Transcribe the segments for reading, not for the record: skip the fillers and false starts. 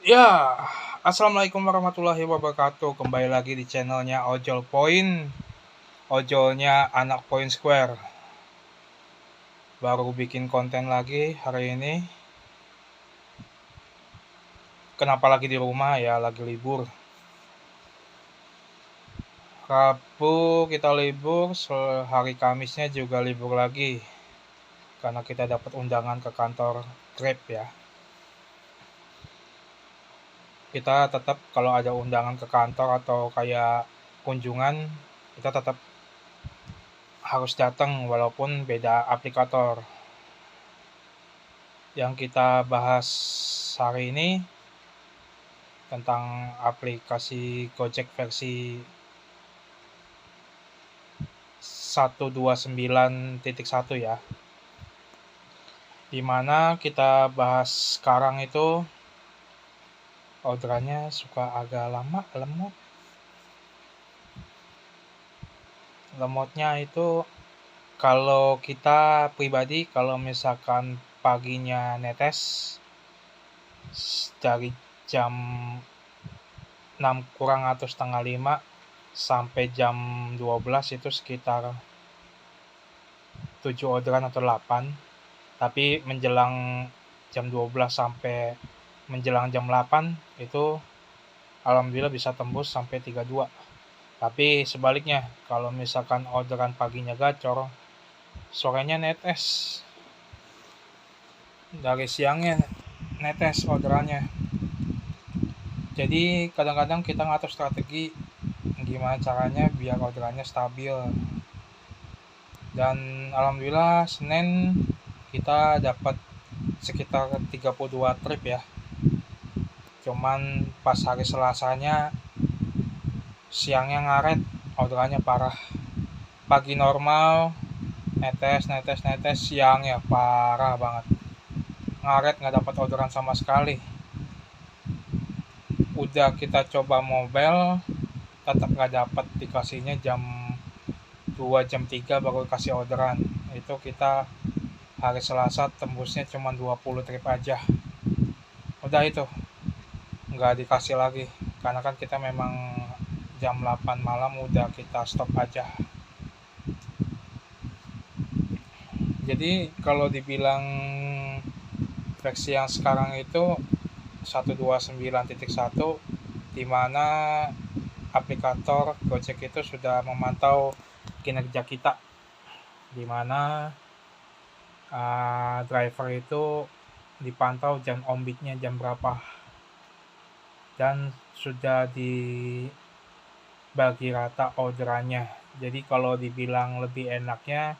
Ya, assalamualaikum warahmatullahi wabarakatuh. Kembali lagi di channelnya Ojol Point, ojolnya anak Point Square. Baru bikin konten lagi hari ini. Kenapa lagi di rumah ya? Lagi libur. Rabu kita libur, hari Kamisnya juga libur lagi. Karena kita dapat undangan ke kantor Grab ya. Kita tetap kalau ada undangan ke kantor atau kayak kunjungan, kita tetap harus datang walaupun beda aplikator. Yang kita bahas hari ini tentang aplikasi Gojek versi 129.1 ya. Dimana kita bahas sekarang itu orderannya suka agak lama, lemotnya itu kalau kita pribadi kalau misalkan paginya netes dari jam 6 kurang atau setengah 5 sampai jam 12 itu sekitar 7 orderan atau 8, tapi menjelang jam 12 sampai menjelang jam 8 itu alhamdulillah bisa tembus sampai 32. Tapi sebaliknya kalau misalkan orderan paginya gacor, sorenya netes, dari siangnya netes orderannya. Jadi kadang-kadang kita ngatur strategi gimana caranya biar orderannya stabil. Dan alhamdulillah Senin kita dapat sekitar 32 trip ya. Cuman pas hari Selasanya siangnya ngaret, orderannya parah. Pagi normal, netes, siangnya parah banget. Ngaret, nggak dapat orderan sama sekali. Udah kita coba mobile, tetap nggak dapat, dikasihnya jam 2, jam 3 baru kasih orderan. Itu kita hari Selasa tembusnya cuma 20 trip aja. Udah itu, nggak dikasih lagi. Karena kan kita memang jam 8 malam udah kita stop aja. Jadi kalau dibilang versi yang sekarang itu 129.1, dimana aplikator Gojek itu sudah memantau kinerja kita, dimana driver itu dipantau jam ombitnya jam berapa, dan sudah dibagi rata orderannya. Jadi kalau dibilang lebih enaknya,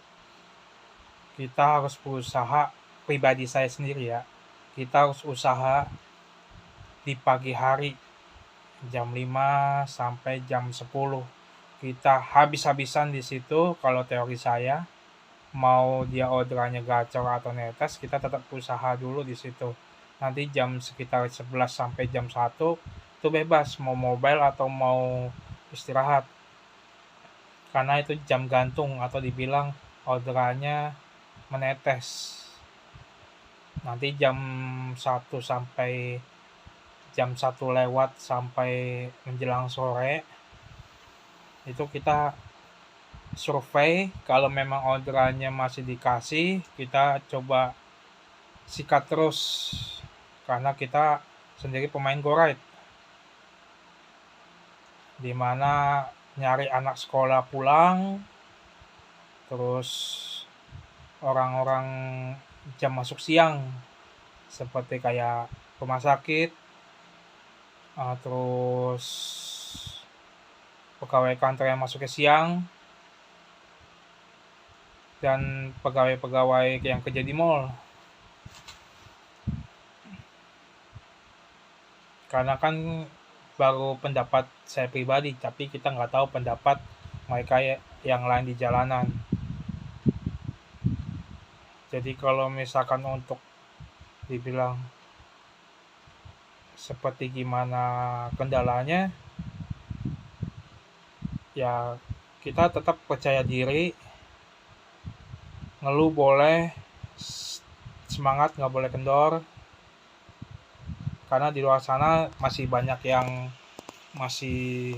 kita harus berusaha, pribadi saya sendiri ya, kita harus usaha di pagi hari jam 5 sampai jam 10 kita habis-habisan di situ. Kalau teori saya, mau dia orderannya gacor atau netes, kita tetap usaha dulu di situ. Nanti jam sekitar 11 sampai jam 1 itu bebas mau mobile atau mau istirahat. Karena itu jam gantung atau dibilang orderannya menetes. Nanti jam 1 sampai jam 1 lewat sampai menjelang sore itu kita survei. Kalau memang orderannya masih dikasih, kita coba sikat terus, karena kita sendiri pemain GoRide, dimana nyari anak sekolah pulang, terus orang-orang jam masuk siang seperti kayak rumah sakit, terus pegawai kantor yang masuknya siang, dan pegawai-pegawai yang kerja di mall. Karena kan baru pendapat saya pribadi, tapi kita nggak tahu pendapat mereka yang lain di jalanan. Jadi kalau misalkan untuk dibilang seperti gimana kendalanya, ya kita tetap percaya diri, ngeluh boleh, semangat nggak boleh kendor. karena di luar sana masih banyak yang masih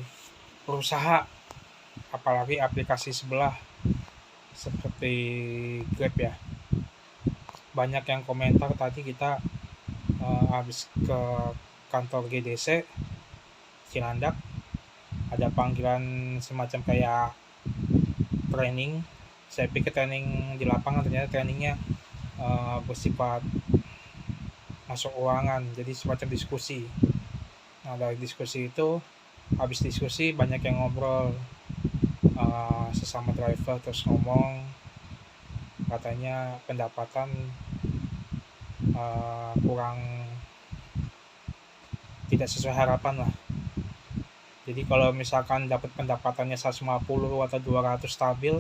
berusaha, apalagi aplikasi sebelah seperti Grab ya. Banyak yang komentar tadi kita habis ke kantor GDC Cilandak, ada panggilan semacam kayak training. Saya pikir training di lapangan, ternyata trainingnya bersifat masuk ruangan, jadi semacam diskusi. Nah, dari diskusi itu, habis diskusi banyak yang ngobrol, sesama driver terus ngomong, katanya pendapatan kurang, tidak sesuai harapan lah. Jadi kalau misalkan dapat pendapatannya 150 atau 200 stabil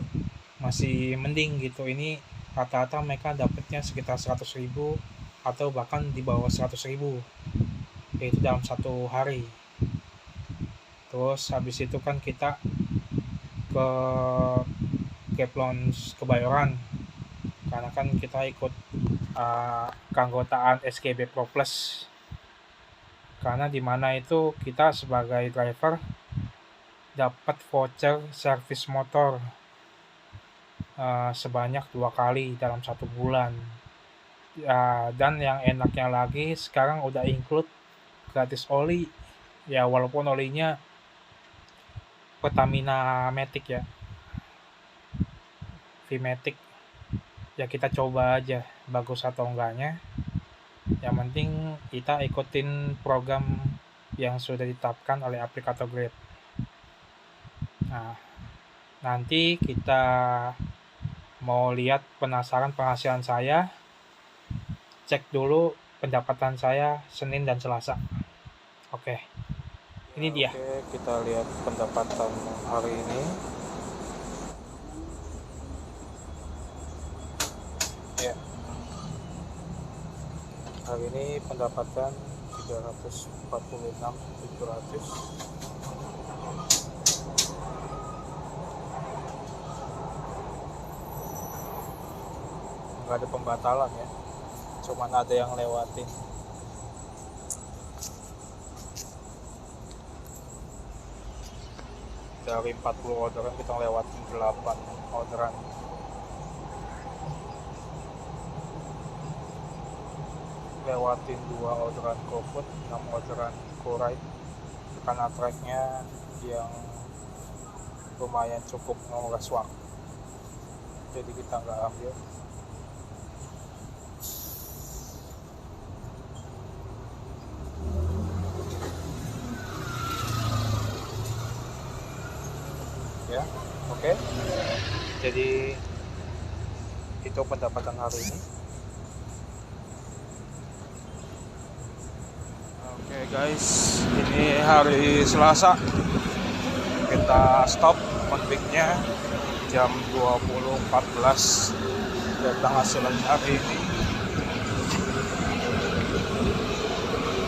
masih mending gitu. Ini rata-rata mereka dapatnya sekitar 100.000 atau bahkan di bawah 100.000, yaitu dalam satu hari. Terus habis itu kan kita ke Gap Lounge Kebayoran, karena kan kita ikut keanggotaan SKB Pro Plus, karena di mana itu kita sebagai driver dapat voucher servis motor sebanyak 2 kali dalam 1 bulan. Dan yang enaknya lagi sekarang udah include gratis oli ya, walaupun olinya Pertamina Matic ya, V-Matic ya, kita coba aja bagus atau enggaknya. Yang penting kita ikutin program yang sudah ditetapkan oleh aplikator Grab. Nah, nanti kita mau lihat penasaran penghasilan saya, cek dulu pendapatan saya Senin dan Selasa. Oke. Ini dia. Oke, kita lihat pendapatan hari ini. Ya. Hari ini pendapatan 346.700. Nggak ada pembatalan ya, cuman ada yang lewatin. Dari 40 orderan kita lewatin 8 orderan. Lewatin 2 orderan GoFood, 6 orderan GoRide, karena tracknya yang lumayan cukup menguras waktu, jadi kita nggak ambil. Ya, oke. Jadi itu pendapatan hari ini. Oke guys, ini hari Selasa. Kita stop konfliknya jam 20.14. Datang hasil hari ini.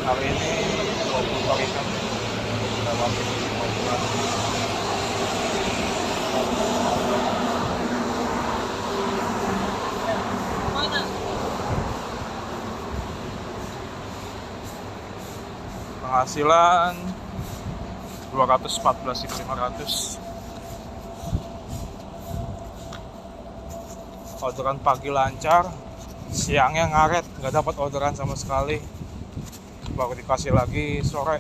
Hari ini 20 kalikan dalam bulan. Penghasilan 214.500. Orderan pagi lancar, siangnya ngaret, nggak dapat orderan sama sekali. Baru dikasih lagi sore,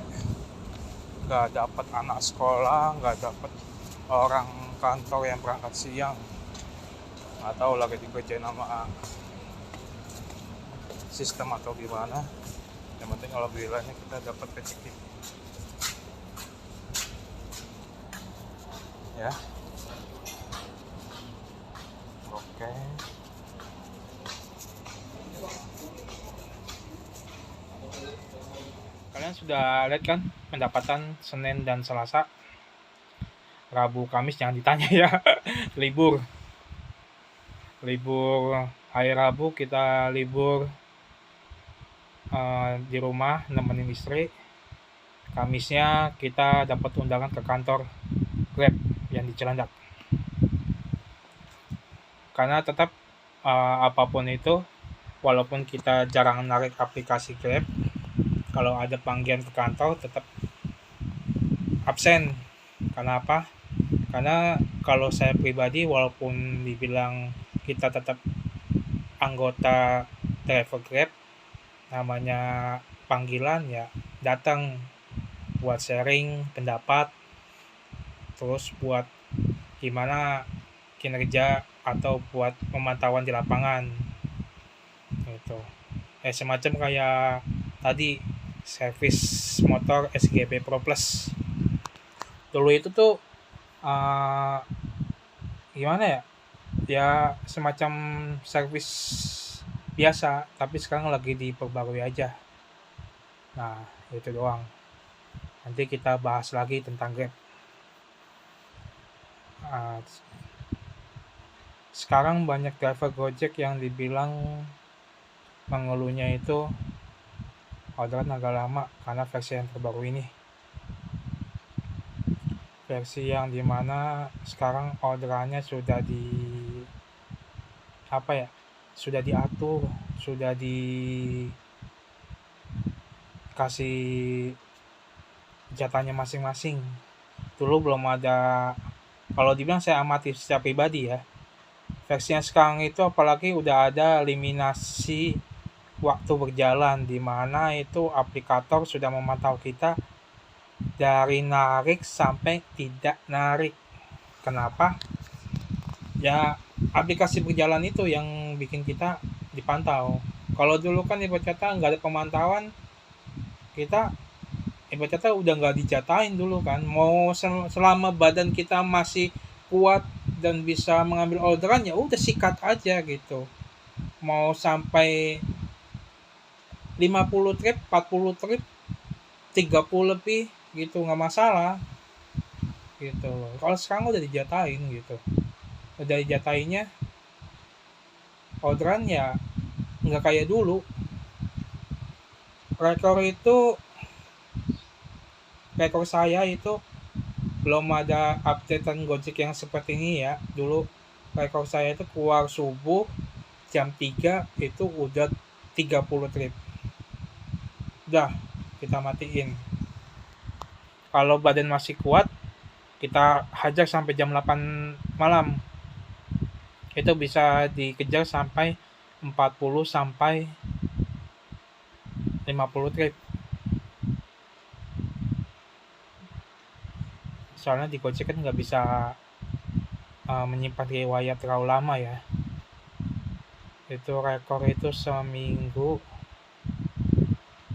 nggak dapat anak sekolah, nggak dapat orang kantor yang berangkat siang, nggak tahu lagi dikerjain sama sistem atau gimana. Yang penting alhamdulillahnya kita dapat rezeki ya. Oke. Kalian sudah lihat kan pendapatan Senin dan Selasa. Rabu Kamis jangan ditanya ya. libur hari Rabu kita libur di rumah nemenin istri. Kamisnya kita dapat undangan ke kantor Grab yang di Cilandak. Karena tetap apapun itu, walaupun kita jarang narik aplikasi Grab, kalau ada panggilan ke kantor tetap absen. Kenapa? Karena kalau saya pribadi, walaupun dibilang kita tetap anggota driver Grab, namanya panggilan ya datang buat sharing pendapat, terus buat gimana kinerja atau buat pemantauan di lapangan gitu. Semacam kayak tadi servis motor SGB Pro Plus. Dulu itu tuh uh, gimana ya? Ya semacam servis biasa, tapi sekarang lagi diperbarui aja. Nah, itu doang. Nanti kita bahas lagi tentang Grab. Uh, Sekarang banyak driver Gojek yang dibilang mengeluhnya itu orderan agak lama karena versi yang terbaru ini. Versi yang dimana sekarang orderannya sudah sudah diatur, sudah dikasih jatahnya masing-masing. Dulu belum ada, kalau dibilang saya amati secara pribadi ya, versi yang sekarang itu apalagi udah ada eliminasi waktu berjalan, di mana itu aplikator sudah memantau kita dari narik sampai tidak narik. Kenapa? Ya aplikasi berjalan itu yang bikin kita dipantau. Kalau dulu kan ibarat kata nggak ada pemantauan, kita ibarat kata udah nggak dijatain dulu kan. Mau selama badan kita masih kuat dan bisa mengambil orderan ya udah sikat aja gitu. Mau sampai 50 trip, 40 trip, 30 lebih gitu nggak masalah gitu. Kalau sekarang udah dijatain gitu. Udah dijatainnya orderan ya nggak kayak dulu. Rekor saya itu belum ada updatean Gojek yang seperti ini ya. Dulu rekor saya itu keluar subuh jam 3 itu udah 30 trip. Udah kita matiin. Kalau badan masih kuat, kita hajar sampai jam 8 malam. Itu bisa dikejar sampai 40 sampai 50 trip. Soalnya di Gojek kan nggak bisa menyimpan riwayat terlalu lama ya. Itu rekor itu seminggu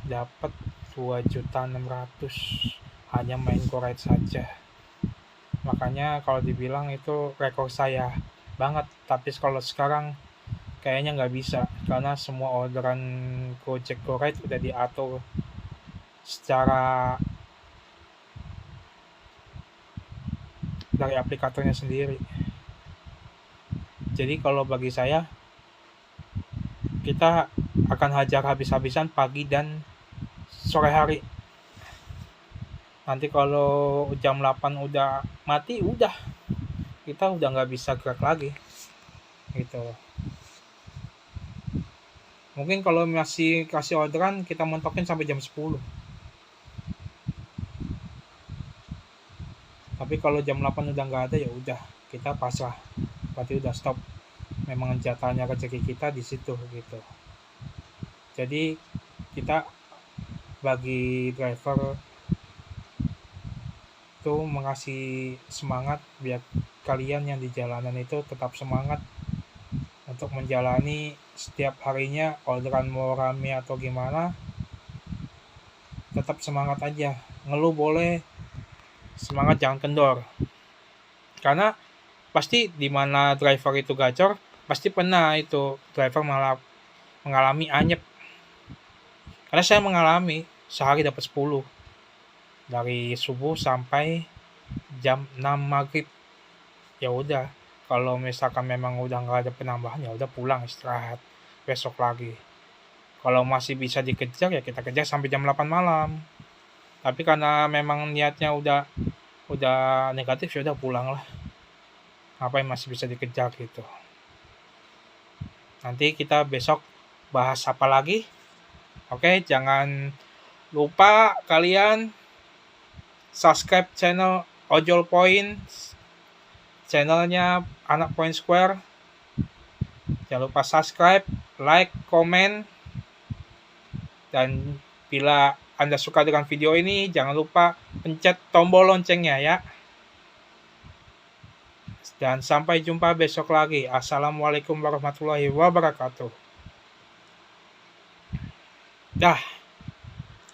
dapat 2.600.000 hanya main GoRide saja. Makanya kalau dibilang itu rekor saya banget. Tapi kalau sekarang kayaknya nggak bisa karena semua orderan Gojek GoRide udah diatur secara dari aplikatornya sendiri. Jadi kalau bagi saya kita akan hajar habis-habisan pagi dan sore hari. Nanti kalau jam 8 udah mati, udah kita udah nggak bisa gerak lagi gitu. Mungkin kalau masih kasih orderan kita mentokin sampai jam 10. Tapi kalau jam 8 udah nggak ada ya udah kita pasrah. Berarti udah stop. Memang jatahnya rezeki kita di situ gitu. Jadi kita bagi driver itu mengasih semangat biar kalian yang di jalanan itu tetap semangat untuk menjalani setiap harinya, orderan mau rame atau gimana, tetap semangat aja. Ngeluh boleh, semangat jangan kendor. Karena pasti di mana driver itu gacor, pasti pernah itu driver malah mengalami anyep. Karena saya mengalami sehari dapat 10 dari subuh sampai jam 6 maghrib. Ya udah, kalau misalkan memang udah nggak ada penambahan ya udah pulang istirahat, besok lagi. Kalau masih bisa dikejar ya kita kejar sampai jam 8 malam. Tapi karena memang niatnya udah negatif ya udah pulang lah. Apa yang masih bisa dikejar gitu. Nanti kita besok bahas apa lagi? Oke, jangan lupa kalian subscribe channel Ojol Point, channelnya Anak Point Square. Jangan lupa subscribe, like, komen, dan bila Anda suka dengan video ini, jangan lupa pencet tombol loncengnya ya. Dan sampai jumpa besok lagi. Assalamualaikum warahmatullahi wabarakatuh. Dah.